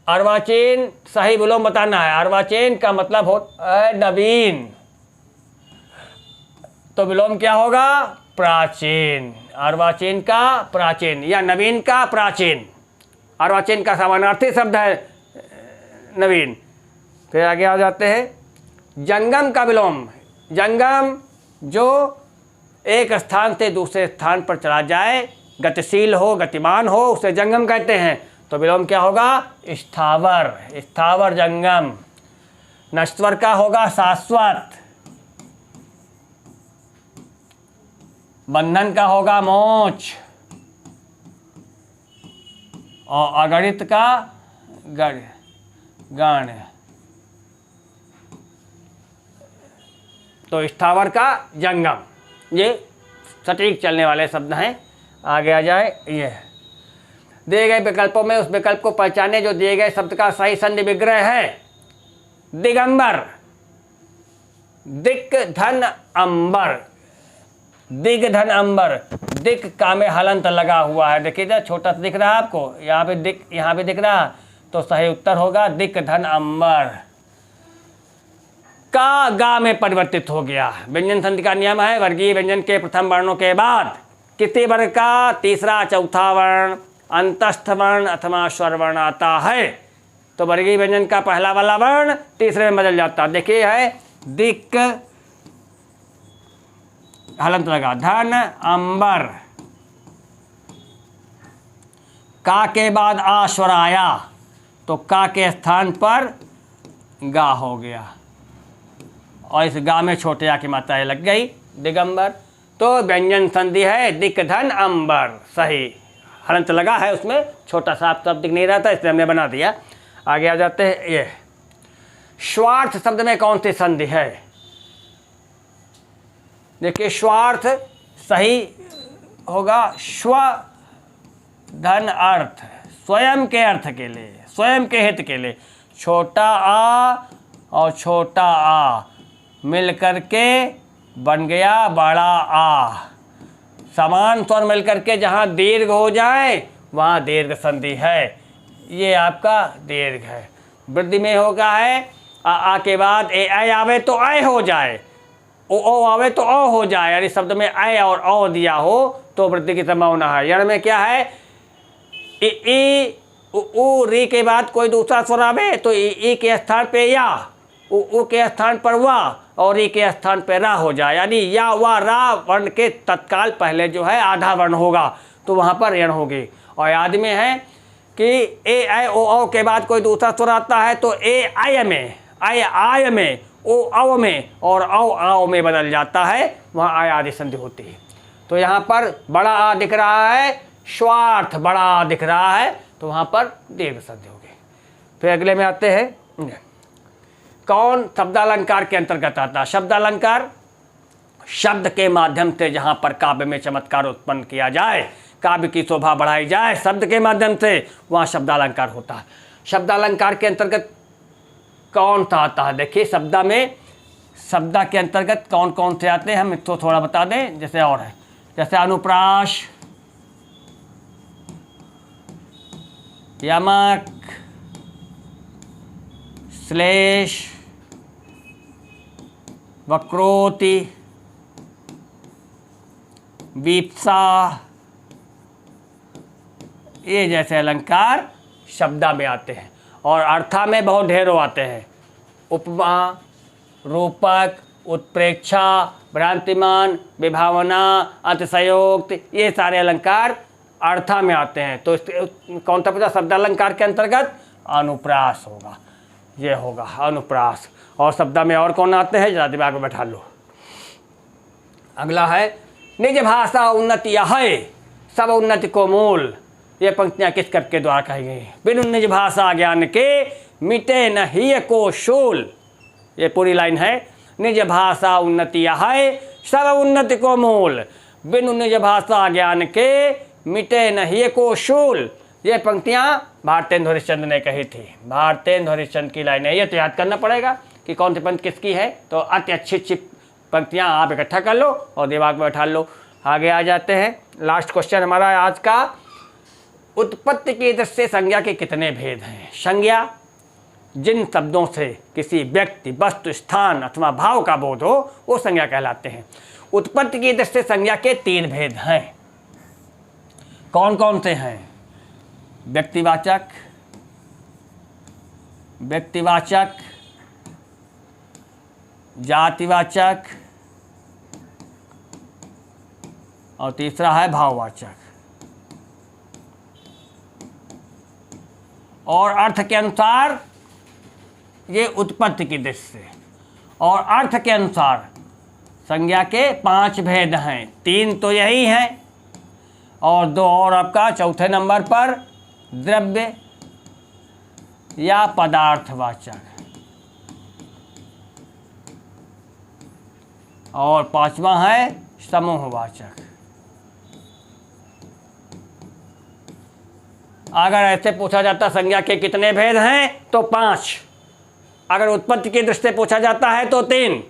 अर्वाचीन सही विलोम बताना है। अर्वाचीन का मतलब होता है नवीन, तो विलोम क्या होगा? प्राचीन। अर्वाचीन का प्राचीन या नवीन का प्राचीन, अर्वाचीन का समानार्थी शब्द है नवीन। फिर आगे आ जाते हैं जंगम का विलोम। जंगम जो एक स्थान से दूसरे स्थान पर चला जाए, गतिशील हो, गतिमान हो, उसे जंगम कहते हैं। तो विलोम क्या होगा? स्थावर, स्थावर जंगम। नश्वर का होगा शाश्वत। बंधन का होगा मोक्ष। और अगणित का गण। तो स्थावर का जंगम, ये सटीक चलने वाले शब्द हैं। आगे आ जाए, ये दिए गए विकल्पों में उस विकल्प को पहचाने जो दिए गए शब्द का सही संधि विग्रह है। दिगंबर, दिक धन अंबर, दिग धन अंबर। दिक का में हलंत लगा हुआ है, देखिए इधर छोटा सा दिख रहा है आपको, यहाँ पे दिक, यहाँ पे दिख रहा, तो सही उत्तर होगा दिक धन अंबर। का गा में परिवर्तित हो गया। व्यंजन संधि का नियम है वर्गीय व्यंजन के प्रथम वर्णों के बाद किसी वर्ग का तीसरा चौथा वर्ण अंतस्थ वर्ण अथवा स्वर वर्ण आता है। तो वर्गीय व्यंजन का पहला वाला वर्ण तीसरे में बदल जाता है। देखिए है दिक हलंत लगा, धन अंबर। का के बाद आ स्वर आया तो का के स्थान पर गा हो गया और इस गा में छोटे आ की मात्रा लग गई, दिगंबर। तो व्यंजन संधि है दिक धन अंबर, सही। हलंत लगा है उसमें, छोटा सा आप दिख नहीं रहा था इसलिए हमने बना दिया। आगे आ जाते हैं, ये स्वार्थ शब्द में कौन सी संधि है? देखिए स्वार्थ सही होगा स्व धन अर्थ, स्वयं के अर्थ के लिए, स्वयं के हित के लिए। छोटा आ और छोटा आ मिलकर के बन गया बड़ा आ। समान स्वर मिलकर के जहाँ दीर्घ हो जाए वहाँ दीर्घ संधि है। ये आपका दीर्घ है। वृद्धि में होगा है आ के बाद ए आवे तो ऐ हो जाए, ओ आवे तो ओ हो जाए। यानी शब्द में ऐ और ओ दिया हो तो वृद्धि की संभावना है। यानी में क्या है, ई उ री के बाद कोई दूसरा स्वर आवे तो ई के स्थान पे या, उ के स्थान पर वाह और ई के स्थान पे रा हो जाए। यानी या वा रा वर्ण के तत्काल पहले जो है आधा वर्ण होगा तो वहाँ पर ऋण होगी। और याद में है कि ए ऐ ओ के बाद कोई दूसरा स्वर आता है तो ए आय में, आय में, ओ अव में और आओ में बदल जाता है, वहाँ आय आदि संधि होती है। तो यहाँ पर बड़ा आ दिख रहा है, स्वार्थ बड़ा आ दिख रहा है, तो वहाँ पर दीर्घ संधि होगी। फिर अगले में आते हैं, कौन शब्दालंकार के अंतर्गत आता है? शब्दालंकार शब्द के माध्यम से जहाँ पर काव्य में चमत्कार उत्पन्न किया जाए, काव्य की शोभा बढ़ाई जाए शब्द के माध्यम से, वहाँ शब्दालंकार होता है। शब्दालंकार के अंतर्गत कौन सा आता है? देखिए शब्दा में, शब्दा के अंतर्गत कौन कौन से आते हैं हम इसको थोड़ा बता दें। जैसे और है, जैसे अनुप्रास, यमक, श्लेष, वक्रोति, वीप्सा, ये जैसे अलंकार शब्दा में आते हैं। और अर्था में बहुत ढेरों आते हैं। उपमा, रूपक, उत्प्रेक्षा, भ्रांतिमान, विभावना, अतिशयोक्ति, ये सारे अलंकार अर्था में आते हैं। तो कौन सा पूछा? शब्दालंकार के अंतर्गत अनुप्रास होगा, ये होगा अनुप्रास। और शब्दा में और कौन आते हैं, जरा दिमाग में बैठा लो। अगला है निज भाषा उन्नति है सब उन्नति को मूल। ये पंक्तियाँ किस कवि के द्वारा कही गई? बिनु निज भाषा ज्ञान के मिटे न ही को शूल। ये पूरी लाइन है। निज भाषा उन्नति है सब उन्नति को मूल, बिनु निज भाषा ज्ञान के मिटे न ही को शूल। ये पंक्तियाँ भारतेंदु हरिश्चंद्र ने कही थी। भारतेंदु हरिश्चंद्र की लाइन है। ये तो याद करना पड़ेगा कि कौन सी पंक्ति किसकी है। तो अति अच्छी अच्छी पंक्तियाँ आप इकट्ठा कर लो और दिमाग में बैठा लो। आगे आ जाते हैं, लास्ट क्वेश्चन हमारा आज का, उत्पत्ति की दृष्टि से संज्ञा के कितने भेद हैं? संज्ञा जिन शब्दों से किसी व्यक्ति, वस्तु, स्थान अथवा भाव का बोध हो वो संज्ञा कहलाते हैं। उत्पत्ति की दृष्टि से संज्ञा के 3 भेद हैं। कौन कौन से हैं? व्यक्तिवाचक, व्यक्तिवाचक, जातिवाचक और तीसरा है भाववाचक। और अर्थ के अनुसार ये उत्पत्ति की दृष्टि से, और अर्थ के अनुसार संज्ञा के 5 भेद हैं। 3 तो यही हैं और 2 और आपका चौथे नंबर पर द्रव्य या पदार्थवाचक, और 5वां है समूहवाचक। अगर ऐसे पूछा जाता संज्ञा के कितने भेद हैं तो 5, अगर उत्पत्ति की दृष्टि से पूछा जाता है तो 3,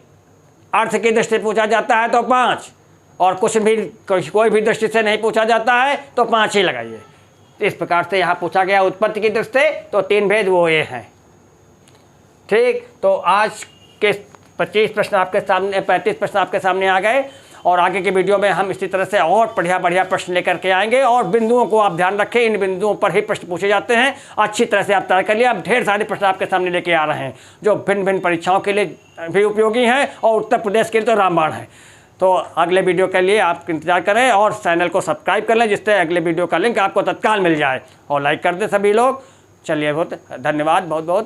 अर्थ की दृष्टि से पूछा जाता है तो 5, और कुछ भी कोई भी दृष्टि से नहीं पूछा जाता है तो 5 ही लगाइए। इस प्रकार से यहाँ पूछा गया उत्पत्ति की दृष्टि से तो 3 भेद वो ये हैं। ठीक, तो आज के 35 प्रश्न आपके सामने आ गए, और आगे के वीडियो में हम इसी तरह से और बढ़िया प्रश्न लेकर के आएंगे। और बिंदुओं को आप ध्यान रखें, इन बिंदुओं पर ही प्रश्न पूछे जाते हैं। अच्छी तरह से आप तैयार कर लिया। अब ढेर सारे प्रश्न आपके सामने लेके आ रहे हैं जो भिन्न भिन्न परीक्षाओं के लिए भी उपयोगी हैं और उत्तर प्रदेश के लिए तो रामबाण है। तो अगले वीडियो के लिए आप इंतजार करें और चैनल को सब्सक्राइब कर लें, जिससे अगले वीडियो का लिंक आपको तत्काल मिल जाए, और लाइक कर दें सभी लोग। चलिए, बहुत धन्यवाद, बहुत बहुत।